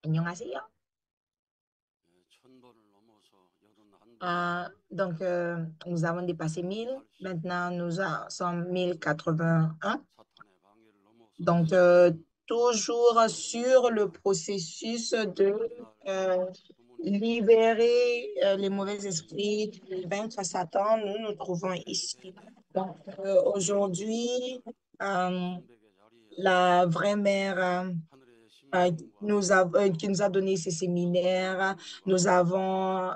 안녕하세요. Donc, nous avons dépassé 1000. Maintenant, sommes 1081. Donc, toujours sur le processus de euh, libérer les mauvais esprits, vaincre Satan, nous nous trouvons ici. Donc, aujourd'hui, euh, la vraie mère qui nous a donné ces séminaires. Nous avons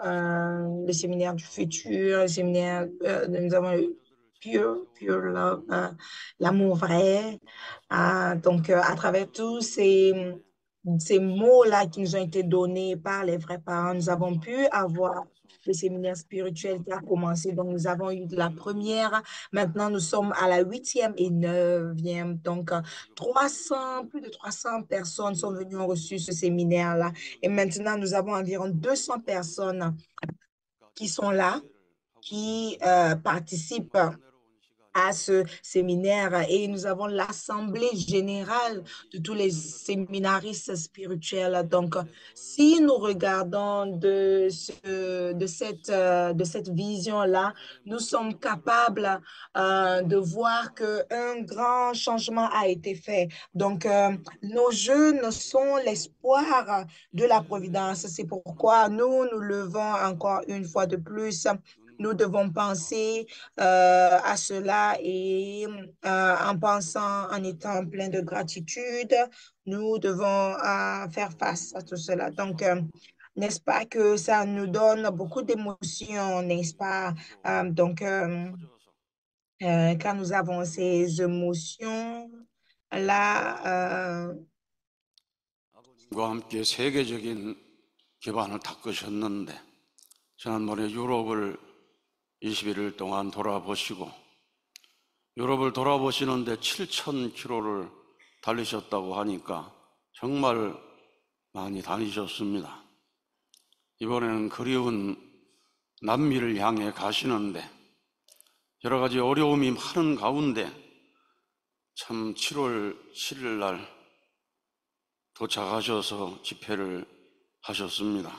le séminaire du futur, le séminaire, nous avons le Pure Love, l'amour vrai. Donc, à travers tous ces mots-là qui nous ont été donnés par les vrais parents, nous avons pu avoir le séminaire spirituel qui a commencé. Donc, nous avons eu de la première. Maintenant, nous sommes à la huitième et neuvième. Donc, 300, plus de 300 personnes sont venues, ont reçu ce séminaire-là. Et maintenant, nous avons environ 200 personnes qui sont là, qui participent à ce séminaire et nous avons l'assemblée générale de tous les séminaristes spirituels. Donc, si nous regardons de cette vision-là, nous sommes capables de voir qu'un grand changement a été fait. Donc, nos jeunes sont l'espoir de la providence. C'est pourquoi nous levons encore une fois de plus. Nous devons penser à cela et en pensant, en étant plein de gratitude, nous devons faire face à tout cela. Donc, n'est-ce pas que ça nous donne beaucoup d'émotions, n'est-ce pas? Donc, quand nous avons ces émotions-là, 과 함께 세계적인 기반을 닦으셨는데 지난번에 유럽을 21일 동안 돌아보시고 유럽을 돌아보시는데 7,000km를 달리셨다고 하니까 정말 많이 다니셨습니다. 이번에는 그리운 남미를 향해 가시는데 여러 가지 어려움이 많은 가운데 참 7월 7일 날 도착하셔서 집회를 하셨습니다.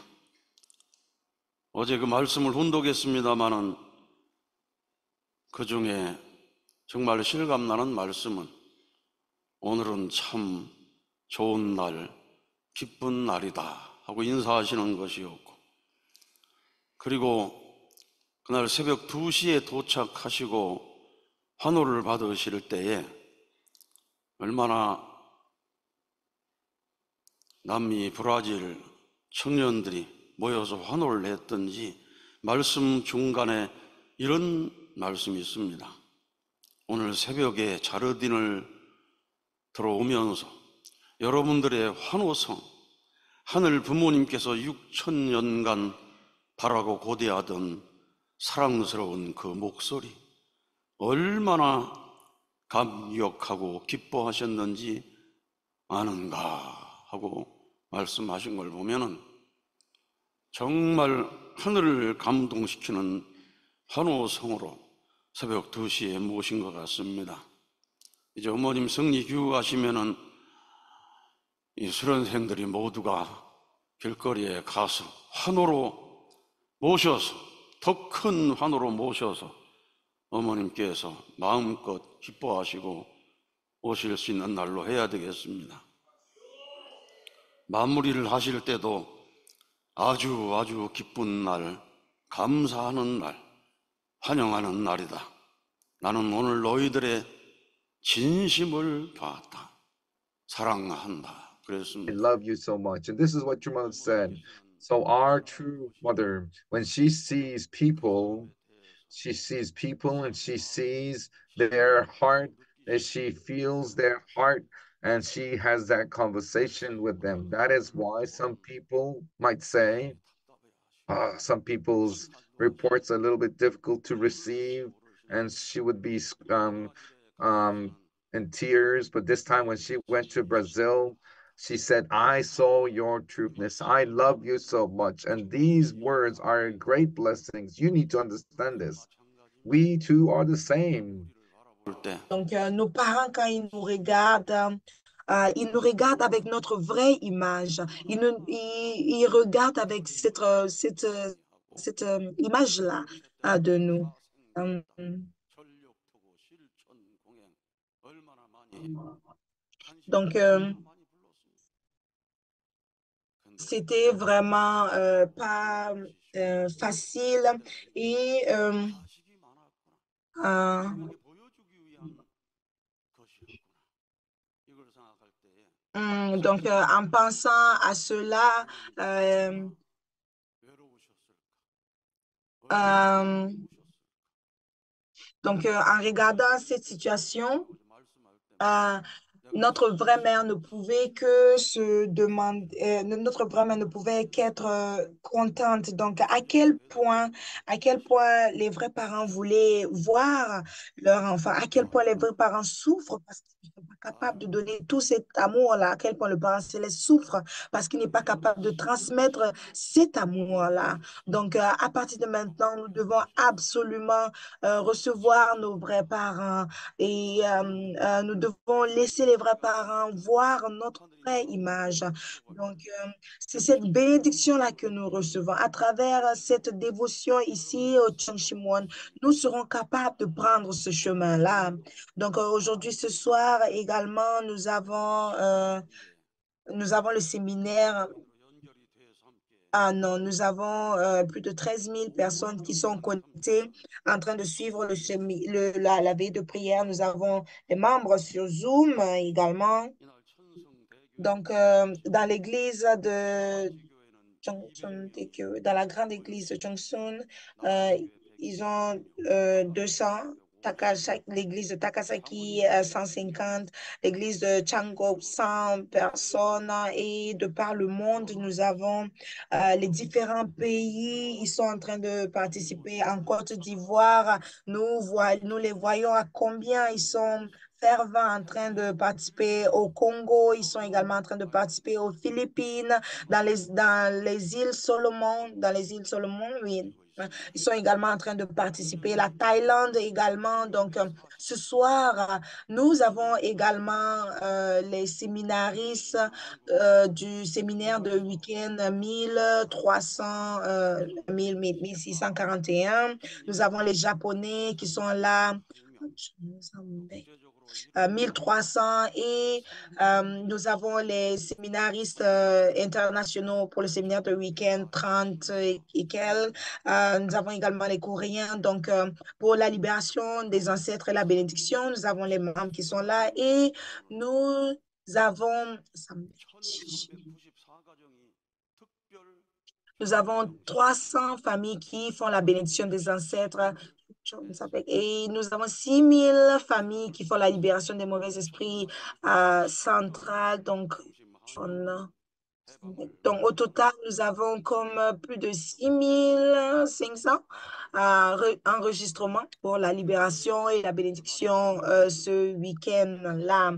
어제 그 말씀을 훈독했습니다마는 그 중에 정말 실감나는 말씀은 오늘은 참 좋은 날, 기쁜 날이다 하고 인사하시는 것이었고, 그리고 그날 새벽 2시에 도착하시고 환호를 받으실 때에 얼마나 남미 브라질 청년들이 모여서 환호를 했던지 말씀 중간에 이런 말씀이 있습니다. 오늘 새벽에 자르딘을 들어오면서 여러분들의 환호성, 하늘 부모님께서 6,000년간 바라고 고대하던 사랑스러운 그 목소리, 얼마나 감격하고 기뻐하셨는지 아는가 하고 말씀하신 걸 보면은 정말 하늘을 감동시키는 환호성으로 새벽 2시에 모신 것 같습니다. 이제 어머님 성리 귀국하시면은 이 수련생들이 모두가 길거리에 가서 환호로 모셔서, 더 큰 환호로 모셔서 어머님께서 마음껏 기뻐하시고 오실 수 있는 날로 해야 되겠습니다. 마무리를 하실 때도 아주 기쁜 날, 감사하는 날, 환영하는 날이다. 나는 오늘 너희들의 진심을 봤다. 사랑한다. I 그랬습니다. love you so much. And this is what your mother said. So our true mother, when she sees people and she sees their heart, and she feels their heart, and she has that conversation with them. That is why some people might say, some people's reports are a little bit difficult to receive, and she would be um, in tears. But this time when she went to Brazil, she said, I saw your truthness. I love you so much. And these words are great blessings. You need to understand this. We too are the same. donc, nos parents, quand ils nous regardent, il nous regarde avec notre vraie image. Il regarde avec cette image-là de nous. Euh, donc, c'était vraiment pas facile et euh, donc en pensant à cela, euh, euh, donc en regardant cette situation, euh, notre vraie mère ne pouvait que se demander, notre vraie mère ne pouvait qu'être contente. Donc, à quel point les vrais parents voulaient voir leur enfant, à quel point les vrais parents souffrent parce qu'ils ne sont pas capables de donner tout cet amour-là, à quel point le parent céleste souffre parce qu'il n'est pas capable de transmettre cet amour-là. Donc, à partir de maintenant, nous devons absolument recevoir nos vrais parents et nous devons laisser les vrais parents voir notre vraie image. Donc, c'est cette bénédiction-là que nous recevons. À travers cette dévotion ici au Changchimon, nous serons capables de prendre ce chemin-là. Donc, aujourd'hui, ce soir également, nous avons le séminaire. Ah non, nous avons plus de 13 000 personnes qui sont connectées en train de suivre la veille de prière. Nous avons des membres sur Zoom également. Donc, dans l'église de dans la grande église de Johnson, euh, ils ont 200. L'église de Takasaki, 150, l'église de Chango, 100 personnes, et de par le monde, nous avons les différents pays, ils sont en train de participer en Côte d'Ivoire. Nous les voyons à combien ils sont fervents en train de participer au Congo, ils sont également en train de participer aux Philippines, dans les îles Solomon, oui. Ils sont également en train de participer. La Thaïlande également. Donc, ce soir, nous avons également les séminaristes du séminaire de week-end 1300, 1641. Nous avons les Japonais qui sont là. 1300 et nous avons les séminaristes internationaux pour le séminaire de week-end 30 et quelques. Nous avons également les Coréens. Donc, pour la libération des ancêtres et la bénédiction, nous avons les membres qui sont là et nous avons, nous avons 300 familles qui font la bénédiction des ancêtres. Et nous avons 6 000 familles qui font la libération des mauvais esprits centrales. Donc, au total, nous avons comme plus de 6 500 enregistrements pour la libération et la bénédiction ce week-end-là.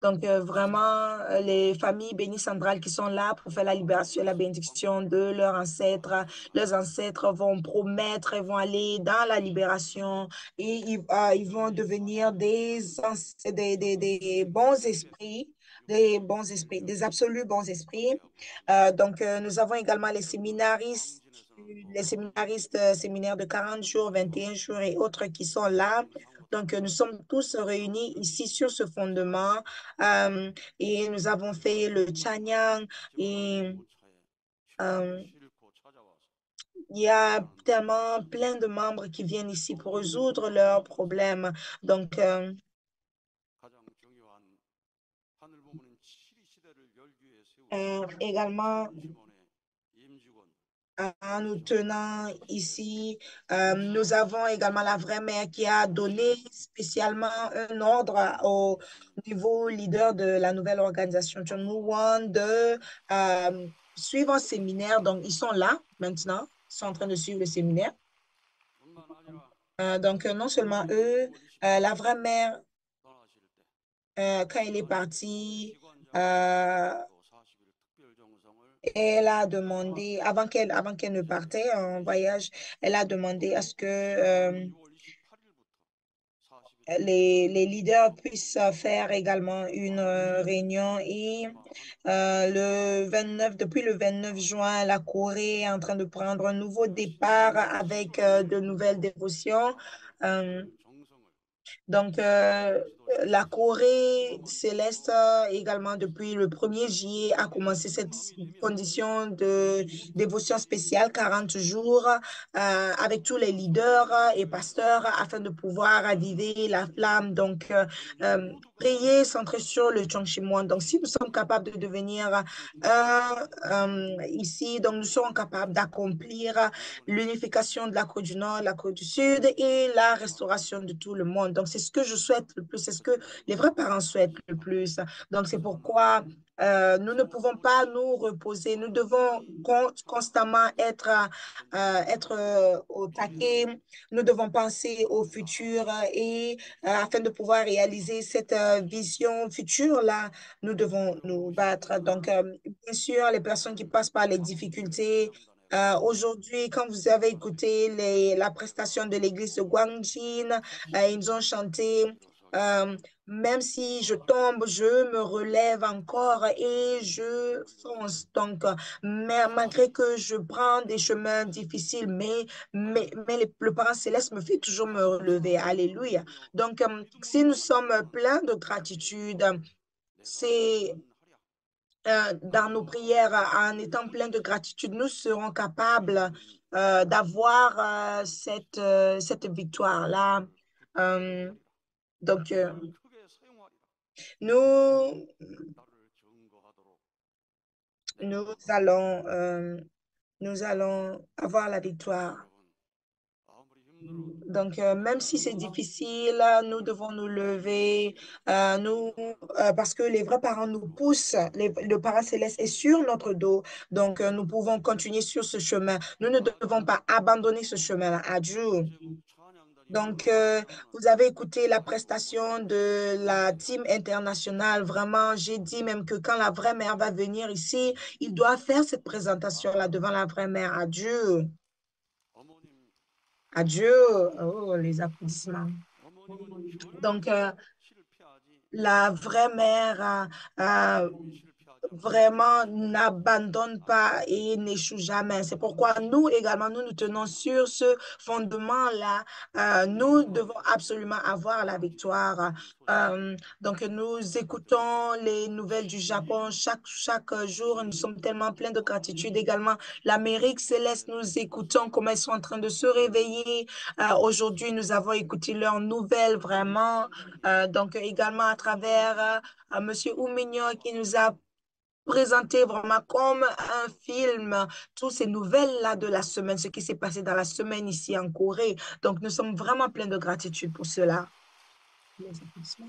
Donc, vraiment, les familles bénies centrales qui sont là pour faire la libération et la bénédiction de leurs ancêtres. Leurs ancêtres vont promettre, ils vont aller dans la libération et ils vont devenir des bons esprits, des absolus bons esprits. Donc, nous avons également les séminaristes, séminaires de 40 jours, 21 jours et autres qui sont là. Donc, nous sommes tous réunis ici sur ce fondement et nous avons fait le Chanyang et euh, il y a tellement plein de membres qui viennent ici pour résoudre leurs problèmes. Donc, également, en nous tenant ici. Nous avons également la vraie mère qui a donné spécialement un ordre au niveau leader de la nouvelle organisation John Won de suivre un séminaire. Donc, ils sont là maintenant, ils sont en train de suivre le séminaire. Donc, non seulement eux, la vraie mère, quand elle est partie, elle a demandé, avant qu'elle ne partait en voyage, elle a demandé à ce que les leaders puissent faire également une réunion et depuis le 29 juin, la Corée est en train de prendre un nouveau départ avec de nouvelles dévotions. Euh, donc, la Corée céleste également, depuis le 1er juillet, a commencé cette condition de dévotion spéciale, 40 jours, avec tous les leaders et pasteurs afin de pouvoir raviver la flamme. Donc, prier centré sur le Chongshimon. Donc, si nous sommes capables de devenir ici, donc nous serons capables d'accomplir l'unification de la Côte du Nord, la Côte du Sud et la restauration de tout le monde. Donc, c'est ce que je souhaite le plus, c'est ce que les vrais parents souhaitent le plus. Donc, c'est pourquoi nous ne pouvons pas nous reposer. Nous devons constamment être au taquet. Nous devons penser au futur et afin de pouvoir réaliser cette vision future-là, nous devons nous battre. Donc, bien sûr, les personnes qui passent par les difficultés, aujourd'hui, quand vous avez écouté la prestation de l'église de Guangjin, ils ont chanté euh, même si je tombe, je me relève encore et je fonce. Donc, malgré que je prends des chemins difficiles, mais le Parent céleste me fait toujours me relever. Alléluia. Donc, si nous sommes pleins de gratitude, c'est dans nos prières, en étant pleins de gratitude, nous serons capables d'avoir cette victoire-là. Euh, donc, nous, nous allons, nous allons avoir la victoire. Donc, même si c'est difficile, nous devons nous lever, parce que les vrais parents nous poussent, le Parent céleste est sur notre dos. Donc, nous pouvons continuer sur ce chemin. Nous ne devons pas abandonner ce chemin-là. Adieu. Donc, vous avez écouté la prestation de la team internationale. Vraiment, j'ai dit même que quand la vraie mère va venir ici, il doit faire cette présentation-là devant la vraie mère. Adieu. Adieu. Oh, les applaudissements. Donc, la vraie mère vraiment n'abandonne pas et n'échoue jamais. C'est pourquoi nous également, nous nous tenons sur ce fondement-là. Nous devons absolument avoir la victoire. Donc, nous écoutons les nouvelles du Japon chaque jour. Nous sommes tellement pleins de gratitude également. L'Amérique céleste, nous écoutons comment ils sont en train de se réveiller. Aujourd'hui, nous avons écouté leurs nouvelles vraiment. Donc, également à travers Monsieur Oumignon qui nous a présenté vraiment comme un film toutes ces nouvelles-là de la semaine, ce qui s'est passé dans la semaine ici en Corée. Donc, nous sommes vraiment pleins de gratitude pour cela. Les applaudissements.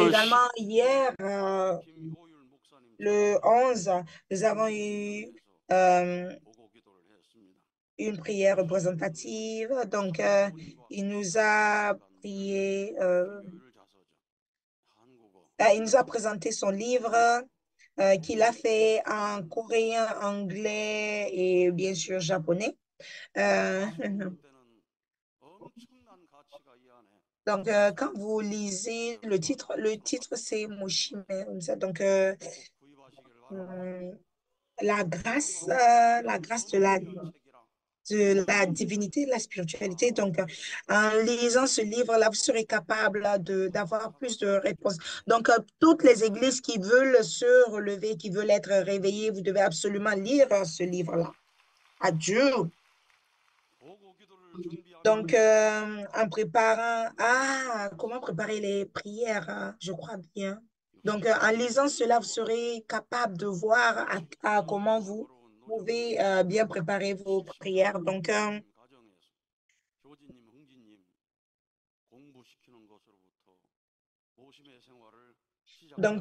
Également, hier, le 11, nous avons eu une prière représentative. Donc, il nous a prié, il nous a présenté son livre qu'il a fait en coréen, anglais et bien sûr japonais. Euh, donc, quand vous lisez le titre c'est Moshime. Donc, hum, la grâce de la divinité, de la spiritualité. Donc, en lisant ce livre-là, vous serez capable d'avoir plus de réponses. Donc, toutes les églises qui veulent se relever, qui veulent être réveillées, vous devez absolument lire ce livre-là. Adieu. Donc, en préparant, comment préparer les prières, je crois bien. Donc, en lisant cela, vous serez capable de voir comment vous pouvez bien préparer vos prières. Donc,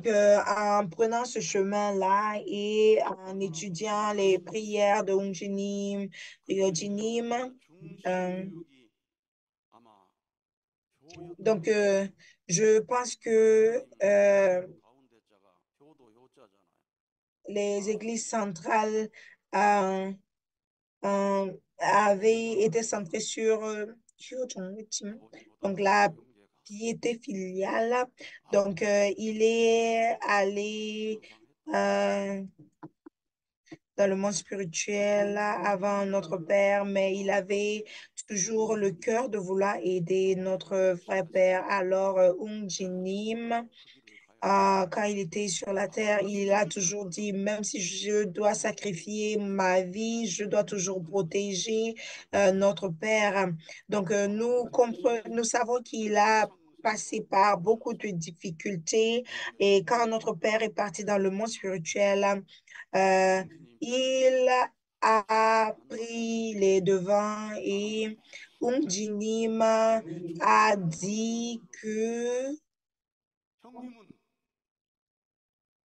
en prenant ce chemin-là et en étudiant les prières de Ungjinim, de Yojinim, euh, donc, je pense que les églises centrales avaient été centrées Donc, la piété filiale. Donc, il est allé euh, dans le monde spirituel avant notre Père, mais il avait toujours le cœur de vouloir aider notre frère Père. Alors, Ung quand il était sur la terre, il a toujours dit, même si je dois sacrifier ma vie, je dois toujours protéger notre Père. Donc, nous savons qu'il a passé par beaucoup de difficultés et quand notre Père est parti dans le monde spirituel, euh, il a pris les devants et Ungjinim a dit que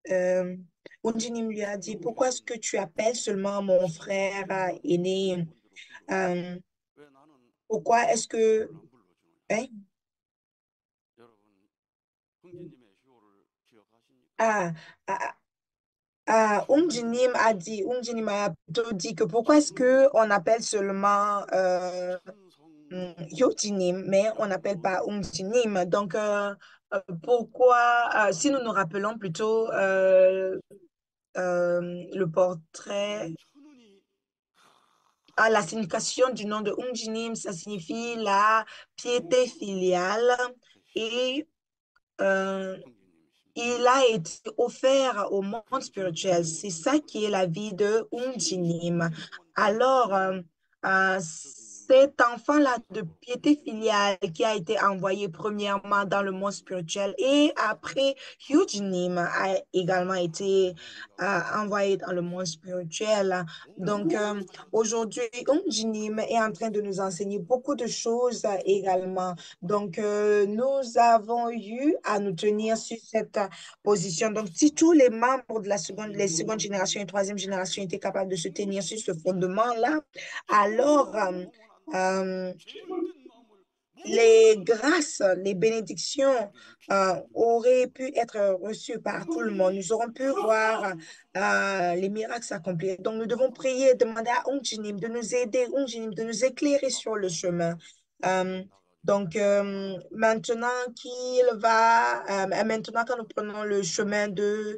euh, Undjinim lui a dit, pourquoi est-ce que tu appelles seulement mon frère aîné? Euh, pourquoi est-ce que... hein? Ah, ah, Undjinim a plutôt dit que pourquoi est-ce que on appelle seulement Yotinim, mais on n'appelle pas Undjinim. Donc, pourquoi, si nous nous rappelons plutôt le portrait la signification du nom de Ungjinim, ça signifie la piété filiale et euh, il a été offert au monde spirituel. C'est ça qui est la vie de Ungjinim. Alors, cet enfant-là de piété filiale qui a été envoyé premièrement dans le monde spirituel et après Ungjinim a également été envoyé dans le monde spirituel. Donc, aujourd'hui, Ungjinim est en train de nous enseigner beaucoup de choses également. Donc, nous avons eu à nous tenir sur cette position. Donc, si tous les membres de les secondes générations et troisième génération étaient capables de se tenir sur ce fondement-là, alors euh, les grâces, les bénédictions auraient pu être reçues par tout le monde. Nous aurons pu voir les miracles s'accomplir. Donc, nous devons prier, demander à Ongjinim de nous aider, Ongjinim de nous éclairer sur le chemin. Euh, donc, maintenant quand nous prenons le chemin de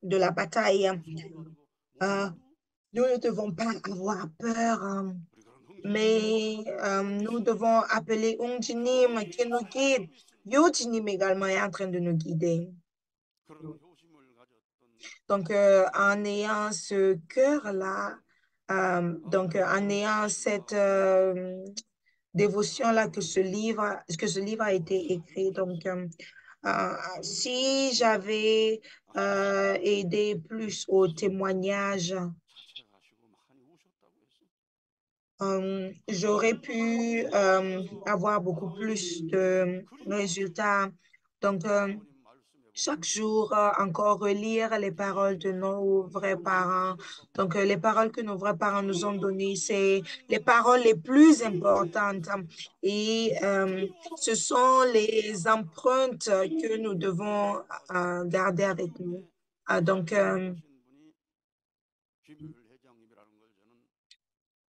la bataille, euh, nous ne devons pas avoir peur. Mais nous devons appeler Ungjinim qui nous guide. Yojinim également est en train de nous guider. Donc, en ayant ce cœur-là, en ayant cette dévotion-là que ce livre a été écrit. Donc, si j'avais aidé plus au témoignage, j'aurais pu avoir beaucoup plus de résultats. Donc, chaque jour, encore relire les paroles de nos vrais parents. Donc, les paroles que nos vrais parents nous ont données, c'est les paroles les plus importantes. Et ce sont les empreintes que nous devons garder avec nous.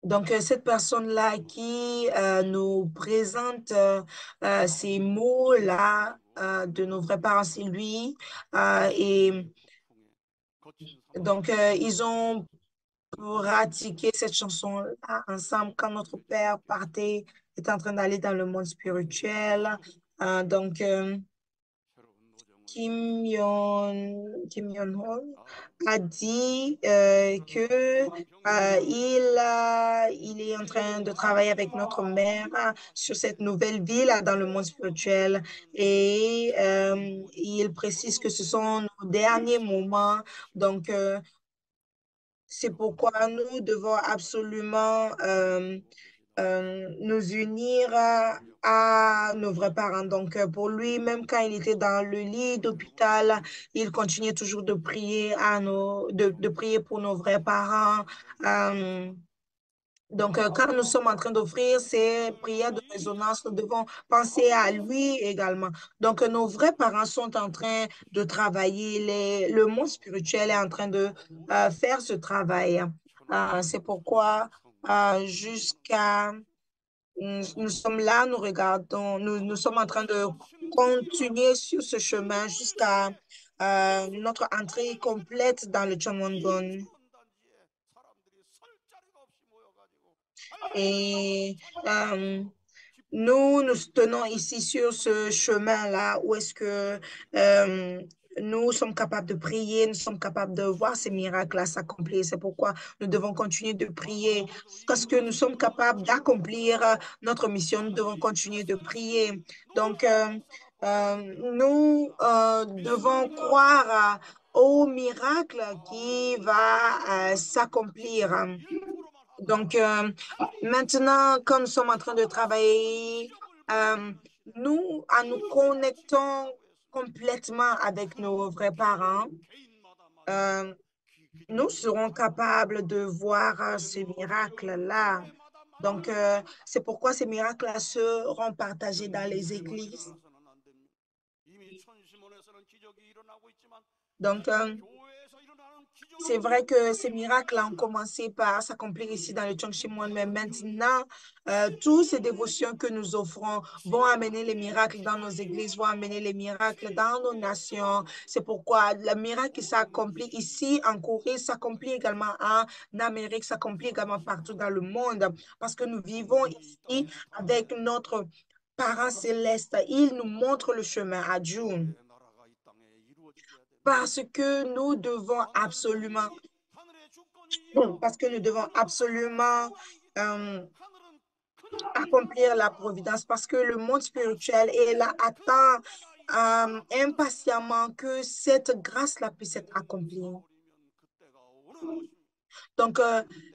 Donc, cette personne-là qui nous présente ces mots-là de nos vrais parents, c'est lui. Et donc, ils ont pratiqué cette chanson-là ensemble quand notre père partait, était en train d'aller dans le monde spirituel. Donc, Kim Yon-ho a dit que il est en train de travailler avec notre mère sur cette nouvelle vie là, dans le monde spirituel et il précise que ce sont nos derniers moments. Donc, c'est pourquoi nous devons absolument nous unir à nos vrais parents. Donc, pour lui, même quand il était dans le lit d'hôpital, il continuait toujours de prier de prier pour nos vrais parents. Euh, donc, quand nous sommes en train d'offrir ces prières de résonance, nous devons penser à lui également. Donc, nos vrais parents sont en train de travailler. Le monde spirituel est en train de faire ce travail. C'est pourquoi jusqu'à... Nous sommes là, nous regardons, nous sommes en train de continuer sur ce chemin jusqu'à notre entrée complète dans le Chomongon. Et euh, nous tenons ici sur ce chemin-là où est-ce que euh, nous sommes capables de prier, nous sommes capables de voir ces miracles-là s'accomplir. C'est pourquoi nous devons continuer de prier. Parce que nous sommes capables d'accomplir notre mission, nous devons continuer de prier. Donc, nous devons croire au miracle qui va s'accomplir. Donc, maintenant, quand nous sommes en train de travailler, euh, nous, en nous connectant complètement avec nos vrais parents, euh, nous serons capables de voir ce miracle-là. Donc, c'est pourquoi ces miracles-là seront partagés dans les églises. Donc, c'est vrai que ces miracles ont commencé par s'accomplir ici dans le Chongqing, mais maintenant, toutes ces dévotions que nous offrons vont amener les miracles dans nos églises, vont amener les miracles dans nos nations. C'est pourquoi le miracle qui s'accomplit ici en Corée s'accomplit également en Amérique, s'accomplit également partout dans le monde, parce que nous vivons ici avec notre parent céleste. Il nous montre le chemin à Dieu. Parce que nous devons absolument parce que nous devons absolument euh, accomplir la providence, parce que le monde spirituel est là, attend impatiemment que cette grâce-là puisse être accomplie. Donc,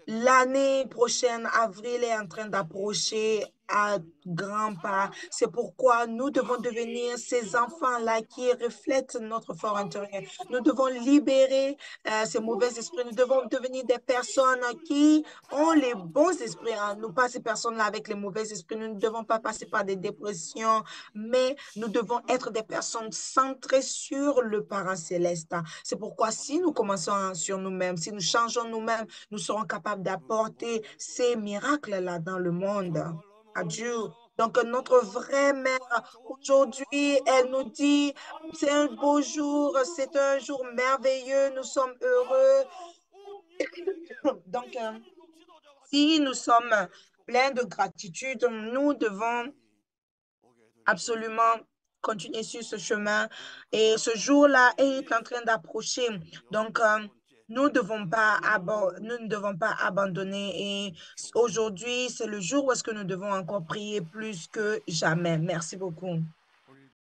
l'année prochaine, avril est en train d'approcher à grands pas. C'est pourquoi nous devons devenir ces enfants-là qui reflètent notre fort intérieur. Nous devons libérer ces mauvais esprits. Nous devons devenir des personnes qui ont les bons esprits en nous, pas ces personnes-là avec les mauvais esprits. Nous ne devons pas passer par des dépressions, mais nous devons être des personnes centrées sur le Parent céleste. C'est pourquoi si nous commençons sur nous-mêmes, si nous changeons nous-mêmes, nous serons capables d'apporter ces miracles-là dans le monde. Adieu. Donc, notre vraie mère, aujourd'hui, elle nous dit, c'est un beau jour, c'est un jour merveilleux, nous sommes heureux. Donc, si nous sommes pleins de gratitude, nous devons absolument continuer sur ce chemin. Et ce jour-là est en train d'approcher. Donc, nous ne devons pas abandonner. Et aujourd'hui, c'est le jour où est-ce que nous devons encore prier plus que jamais. Merci beaucoup.